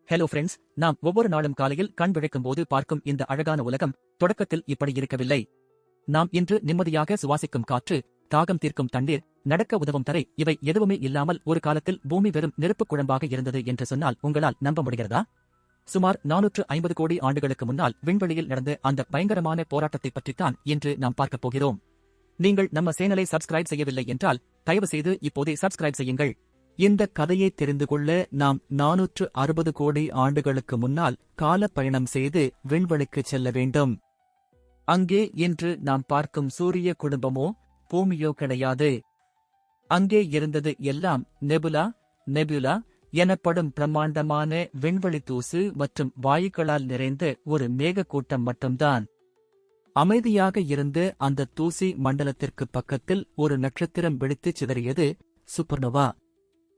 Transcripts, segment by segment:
Hello friends, நாம் ஒவ்வொரு நாளும் காலையில் கண் விழிக்கும் போது பார்க்கும் இந்த அழகான உலகம் தொடக்கத்தில் இப்படி இருக்கவில்லை. நாம் இன்று நிம்மதியாக சுவாசிக்கும் காற்று, தாகம் தீர்க்கும் தண்ணீர், நடக்க உதவும் தரை, இவை எதுவுமே இல்லாமல் ஒரு காலத்தில் பூமி வெறும் நெருப்புக் குழம்பாக இருந்தது என்று சொன்னால் உங்களால் நம்ப முடிகிறதா? சுமார் 450 கோடி ஆண்டுகளுக்கு முன்னால் விண்வெளியில் நடந்த அந்த பயங்கரமான போராட்டத்தை பற்றித்தான் இன்று நாம் பார்க்கப் போகிறோம். நீங்கள் நம்ம சேனலை சப்ஸ்கிரைப் செய்யவில்லை என்றால் தயவு செய்து இப்போதே சப்ஸ்கிரைப் செய்யுங்கள். இந்த கதையை தெரிந்து கொள்ள நாம் 460 கோடி ஆண்டுகளுக்கு முன்னால் கால பயணம் செய்து விண்வெளிக்கு செல்ல வேண்டும். அங்கே இன்று நாம் பார்க்கும் சூரிய குடும்பமோ பூமியோ கிடையாது. அங்கே இருந்தது எல்லாம் நெபுலா எனப்படும் பிரம்மாண்டமான விண்வெளி தூசு மற்றும் வாயுக்களால் நிறைந்த ஒரு மேகக்கூட்டம் மட்டும்தான். அமைதியாக இருந்த அந்த தூசி மண்டலத்திற்கு பக்கத்தில் ஒரு நட்சத்திரம் வெடித்துச் சிதறியது, சூப்பர்னோவா.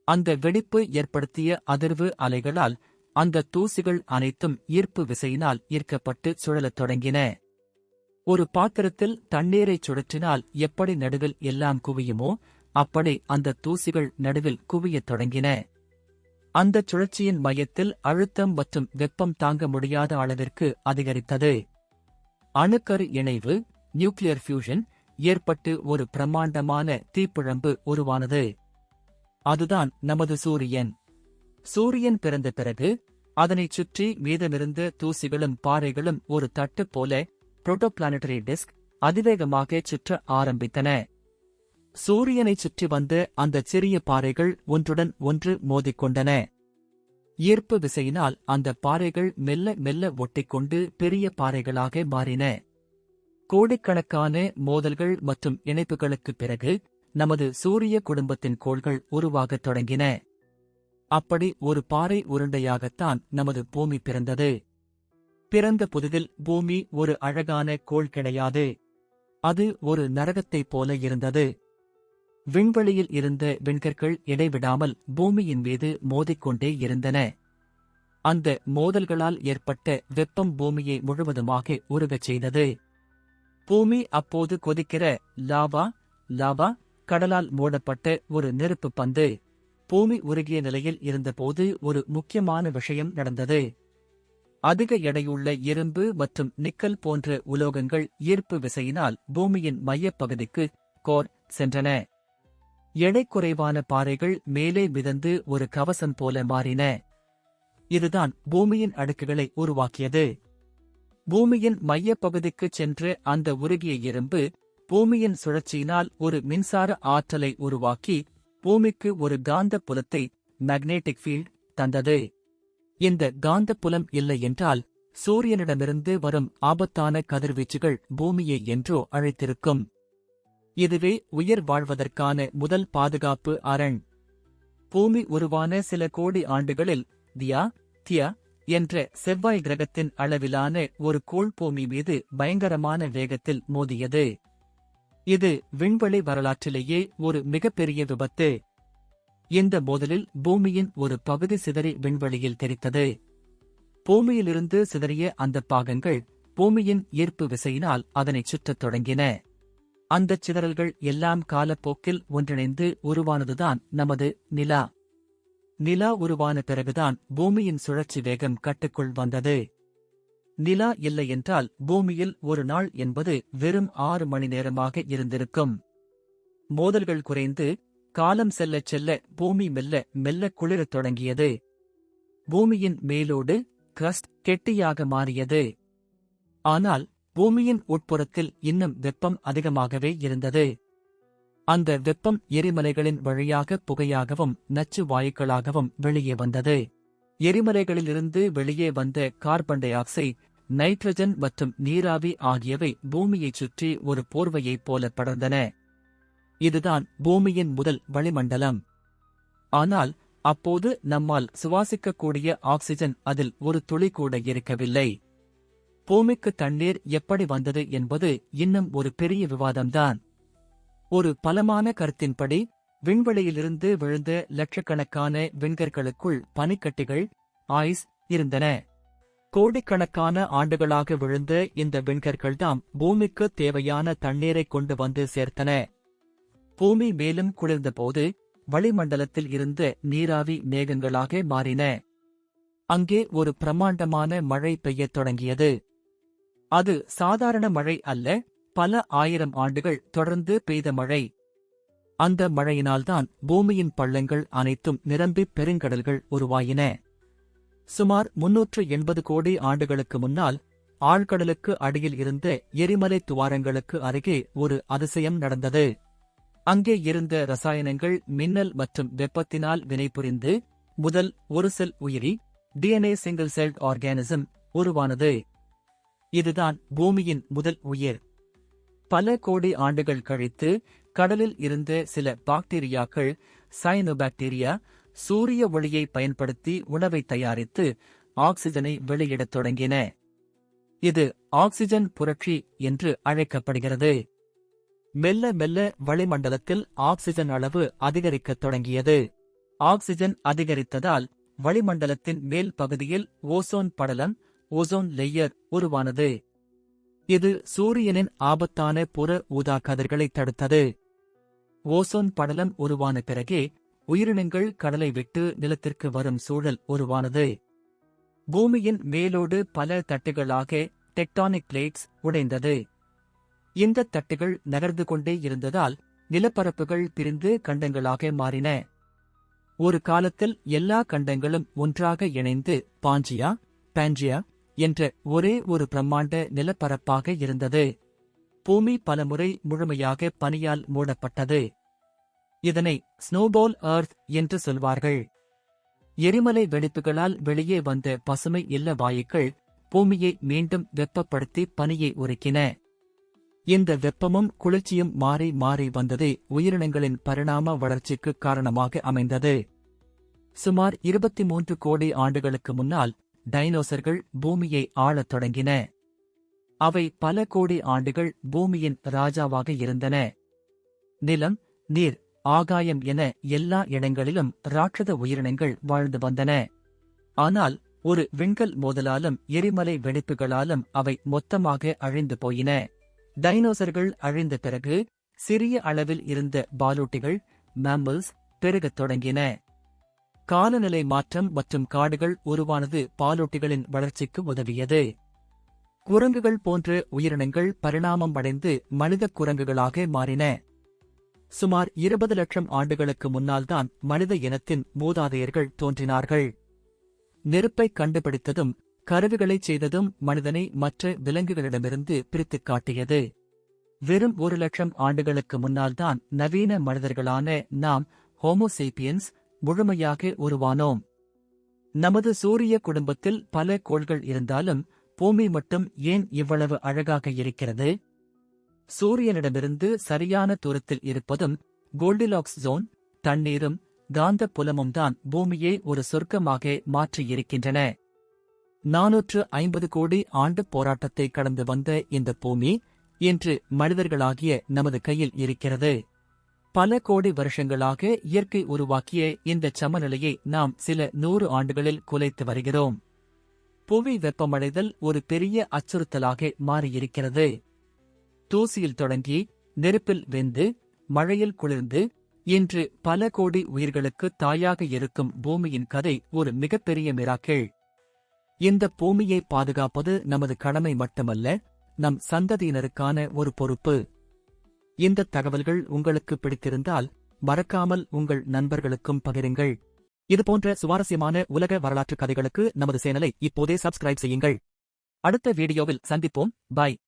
அந்த வெடிப்பு ஏற்படுத்திய அதிர்வு அலைகளால் அந்த தூசிகள் அனைத்தும் ஈர்ப்பு விசையினால் ஈர்க்கப்பட்டு சுழலத் தொடங்கின. ஒரு பாத்திரத்தில் தண்ணீரைச் சுழற்றினால் எப்படி நடுவில் எல்லாம் குவியுமோ அப்படி அந்த தூசிகள் நடுவில் குவியத் தொடங்கின. அந்தச் சுழற்சியின் மையத்தில் அழுத்தம் மற்றும் வெப்பம் தாங்க முடியாத அளவிற்கு அதிகரித்தது. அணுக்கரு இணைவு, நியூக்ளியர் ஃபியூஷன் ஏற்பட்டு ஒரு பிரம்மாண்டமான தீப்பிழம்பு உருவானது. அதுதான் நமது சூரியன். சூரியன் பிறந்த பிறகு அதனைச் சுற்றி மீதமிருந்த தூசிகளும் பாறைகளும் ஒரு தட்டு போல புரோட்டோபிளானட்டரி டிஸ்க் அதிவேகமாக சுற்ற ஆரம்பித்தன. சூரியனைச் சுற்றி வந்த அந்த சிறிய பாறைகள் ஒன்றுடன் ஒன்று மோதிக்கொண்டன. ஈர்ப்பு விசையினால் அந்த பாறைகள் மெல்ல மெல்ல ஒட்டிக்கொண்டு பெரிய பாறைகளாக மாறின. கோடிக்கணக்கான மோதல்கள் மற்றும் இணைப்புகளுக்குப் பிறகு நமது சூரிய குடும்பத்தின் கோள்கள் உருவாகத் தொடங்கின. அப்படி ஒரு பாறை உருண்டையாகத்தான் நமது பூமி பிறந்தது. பிறந்த புதிதில் பூமி ஒரு அழகான கோள் கிடையாது. அது ஒரு நரகத்தைப் போல இருந்தது. விண்வெளியில் இருந்த விண்கற்கள் இடைவிடாமல் பூமியின் மீது மோதிக்கொண்டே இருந்தன. அந்த மோதல்களால் ஏற்பட்ட வெப்பம் பூமியை முழுவதுமாக உருகச் செய்தது. பூமி அப்போது கொதிக்கிற லாவா கடலால் மூடப்பட்ட ஒரு நெருப்பு பந்து. பூமி உருகிய நிலையில் இருந்தபோது ஒரு முக்கியமான விஷயம் நடந்தது. அதிக எடையுள்ள இரும்பு மற்றும் நிக்கல் போன்ற உலோகங்கள் ஈர்ப்பு விசையினால் பூமியின் மையப்பகுதிக்கு கோர் சென்றன. எடை குறைவான பாறைகள் மேலே மிதந்து ஒரு கவசம் போல மாறின. இதுதான் பூமியின் அடுக்குகளை உருவாக்கியது. பூமியின் மையப்பகுதிக்குச் சென்று அந்த உருகிய இரும்பு பூமியின் சுழற்சியினால் ஒரு மின்சார ஆற்றலை உருவாக்கி பூமிக்கு ஒரு காந்த புலத்தை மேக்னெட்டிக் ஃபீல்ட் தந்தது. இந்த காந்த புலம் இல்லை என்றால் சூரியனிடமிருந்து வரும் ஆபத்தான கதிர்வீச்சுகள் பூமியை என்றோ அழைத்திருக்கும். இதுவே உயிர் வாழ்வதற்கான முதல் பாதுகாப்பு அரண். பூமி உருவான சில கோடி ஆண்டுகளில் தியா என்ற செவ்வாய் கிரகத்தின் அளவிலான ஒரு கோள் பூமி மீது பயங்கரமான வேகத்தில் மோதியது. இது விண்வெளி வரலாற்றிலேயே ஒரு மிகப்பெரிய விபத்து. இந்த மோதலில் பூமியின் ஒரு பகுதி சிதறி விண்வெளியில் தெரித்தது. பூமியிலிருந்து சிதறிய அந்த பாகங்கள் பூமியின் ஈர்ப்பு விசையினால் அதனைச் சுற்றத் தொடங்கின. அந்தச் சிதறல்கள் எல்லாம் காலப்போக்கில் ஒன்றிணைந்து உருவானதுதான் நமது நிலா. நிலா உருவான பிறகுதான் பூமியின் சுழற்சி வேகம் கட்டுக்குள் வந்தது. நிலா இல்லையென்றால் பூமியில் ஒரு நாள் என்பது வெறும் 6 மணி நேரமாக இருந்திருக்கும். மோதல்கள் குறைந்து காலம் செல்லச் செல்ல பூமி மெல்ல மெல்ல குளிரத் தொடங்கியது. பூமியின் மேலோடு கிரஸ்ட் கெட்டியாக மாறியது. ஆனால் பூமியின் உட்புறத்தில் இன்னும் வெப்பம் அதிகமாகவே இருந்தது. அந்த வெப்பம் எரிமலைகளின் வழியாக புகையாகவும் நச்சு வாயுக்களாகவும் வெளியே வந்தது. எரிமலைகளிலிருந்து வெளியே வந்த கார்பன் டை ஆக்சைடு, நைட்ரஜன் மற்றும் நீராவி ஆகியவை பூமியைச் சுற்றி ஒரு போர்வையைப் போல படர்ந்தன. இதுதான் பூமியின் முதல் வளிமண்டலம். ஆனால் அப்போது நம்மால் சுவாசிக்கக்கூடிய ஆக்சிஜன் அதில் ஒரு துளி கூட இருக்கவில்லை. பூமிக்கு தண்ணீர் எப்படி வந்தது என்பது இன்னும் ஒரு பெரிய விவாதம்தான். ஒரு பலமான கருத்தின்படி விண்வெளியிலிருந்து விழுந்த லட்சக்கணக்கான விண்கற்களுக்குள் பனிக்கட்டிகள் ஐஸ் இருந்தன. கோடிக்கணக்கான ஆண்டுகளாக விழுந்த இந்த விண்கற்கள்தாம் பூமிக்கு தேவையான தண்ணீரை கொண்டு வந்து சேர்த்தன. பூமி மேலும் குளிர்ந்தபோது வளிமண்டலத்தில் இருந்த நீராவி மேகங்களாக மாறின. அங்கே ஒரு பிரம்மாண்டமான மழை பெய்யத் தொடங்கியது. அது சாதாரண மழை அல்ல, பல ஆயிரம் ஆண்டுகள் தொடர்ந்து பெய்த மழை. அந்த மழையினால்தான் பூமியின் பள்ளங்கள் அனைத்தும் நிரம்பிப் பெருங்கடல்கள் உருவாயின. சுமார் 380 கோடி ஆண்டுகளுக்கு முன்னால் ஆழ்கடலுக்கு அடியில் இருந்த எரிமலை துவாரங்களுக்கு அருகே ஒரு அதிசயம் நடந்தது. அங்கே இருந்த ரசாயனங்கள் மின்னல் மற்றும் வெப்பத்தினால் வினைபுரிந்து முதல் ஒரு செல் உயிரி DNA சிங்கிள் செல்ட் ஆர்கானிசம் உருவானது. இதுதான் பூமியின் முதல் உயிர். பல கோடி ஆண்டுகள் கழித்து கடலில் இருந்த சில பாக்டீரியாக்கள், சயனோபாக்டீரியா, சூரிய ஒளியை பயன்படுத்தி உணவை தயாரித்து ஆக்சிஜனை வெளியிடத் தொடங்கின. இது ஆக்சிஜன் புரட்சி என்று அழைக்கப்படுகிறது. மெல்ல மெல்ல வளிமண்டலத்தில் ஆக்சிஜன் அளவு அதிகரிக்கத் தொடங்கியது. ஆக்சிஜன் அதிகரித்ததால் வளிமண்டலத்தின் மேல் பகுதியில் ஓசோன் படலம், ஓசோன் லேயர் உருவானது. இது சூரியனின் ஆபத்தான புற ஊதா கதிர்களை தடுத்தது. ஓசோன் படலம் உருவான பிறகே உயிரினங்கள் கடலை விட்டு நிலத்திற்கு வரும் சூழல் உருவானது. பூமியின் மேலோடு பல தட்டுகளாக டெக்டானிக் பிளேட்ஸ் உடைந்தது. இந்த தட்டுகள் நகர்ந்து கொண்டே இருந்ததால் நிலப்பரப்புகள் பிரிந்து கண்டங்களாக மாறின. ஒரு காலத்தில் எல்லா கண்டங்களும் ஒன்றாக இணைந்து பாஞ்சியா என்ற ஒரே ஒரு பிரம்மாண்ட நிலப்பரப்பாக இருந்தது. பூமி பலமுறை முழுமையாக பனியால் மூடப்பட்டது. இதனை ஸ்னோபால் எர்த் என்று சொல்வார்கள். எரிமலை வெடிப்புகளால் வெளியே வந்த பசுமை இல்ல வாயுக்கள் பூமியை மீண்டும் வெப்பப்படுத்தி பனியை உருக்கின. இந்த வெப்பமும் குளிர்ச்சியும் மாறி மாறி வந்ததே உயிரினங்களின் பரிணாம வளர்ச்சிக்கு காரணமாக அமைந்தது. சுமார் 23 கோடி ஆண்டுகளுக்கு முன்னால் டைனோசர்கள் பூமியை ஆளத் தொடங்கின. அவை பல கோடி ஆண்டுகள் பூமியின் ராஜாவாக இருந்தன. நிலம், நீர், ஆகாயம் என எல்லா இடங்களிலும் ராட்சத உயிரினங்கள் வாழ்ந்து வந்தன. ஆனால் ஒரு விண்கல் மோதலாலும் எரிமலை வெடிப்புகளாலும் அவை மொத்தமாக அழிந்து போயின. டைனோசர்கள் அழிந்த பிறகு சிறிய அளவில் இருந்த பாலூட்டிகள், மேம்மல்ஸ் பெருகத் தொடங்கின. காலநிலை மாற்றம் மற்றும் காடுகள் உருவானது பாலூட்டிகளின் வளர்ச்சிக்கு உதவியது. குரங்குகள் போன்ற உயிரினங்கள் பரிணாமம் அடைந்து மனித குரங்குகளாக மாறின. சுமார் 20 லட்சம் ஆண்டுகளுக்கு முன்னால்தான் மனித இனத்தின் மூதாதையர்கள் தோன்றினார்கள். நெருப்பைக் கண்டுபிடித்ததும் கருவிகளைச் செய்ததும் மனிதனை மற்ற விலங்குகளிடமிருந்து பிரித்துக் காட்டியது. வெறும் 1 லட்சம் ஆண்டுகளுக்கு முன்னால்தான் நவீன மனிதர்களான நாம் ஹோமோசேபியன்ஸ் முழுமையாக உருவானோம். நமது சூரிய குடும்பத்தில் பல கோள்கள் இருந்தாலும் பூமி மட்டும் ஏன் இவ்வளவு அழகாக இருக்கிறது? சூரியனிடமிருந்து சரியான தூரத்தில் இருப்பதும் கோல்டிலாக்ஸ் ஜோன், தண்ணீரும் காந்த புலமும் தான் பூமியை ஒரு சொர்க்கமாக மாற்றியிருக்கின்றன. 450 கோடி ஆண்டு போராட்டத்தை கடந்து வந்த இந்த பூமி இன்று மனிதர்களாகிய நமது கையில் இருக்கிறது. பல கோடி வருஷங்களாக இயற்கை உருவாக்கிய இந்த சமநிலையை நாம் சில 100 ஆண்டுகளில் குலைத்து வருகிறோம். புவி வெப்பமடைதல் ஒரு பெரிய அச்சுறுத்தலாக மாறியிருக்கிறது. தூசியில் தொடங்கி நெருப்பில் வெந்து மழையில் குளிர்ந்து இன்று பல கோடி உயிர்களுக்கு தாயாக இருக்கும் பூமியின் கதை ஒரு மிகப்பெரிய மிராக்கிள். இந்த பூமியை பாதுகாப்பது நமது கடமை மட்டுமல்ல, நம் சந்ததியினருக்கான ஒரு பொறுப்பு. இந்த தகவல்கள் உங்களுக்கு பிடித்திருந்தால் மறக்காமல் உங்கள் நண்பர்களுக்கும் பகிருங்கள். இதுபோன்ற சுவாரஸ்யமான உலக வரலாற்று கதைகளுக்கு நமது சேனலை இப்போதே சப்ஸ்கிரைப் செய்யுங்கள். அடுத்த வீடியோவில் சந்திப்போம். பாய்.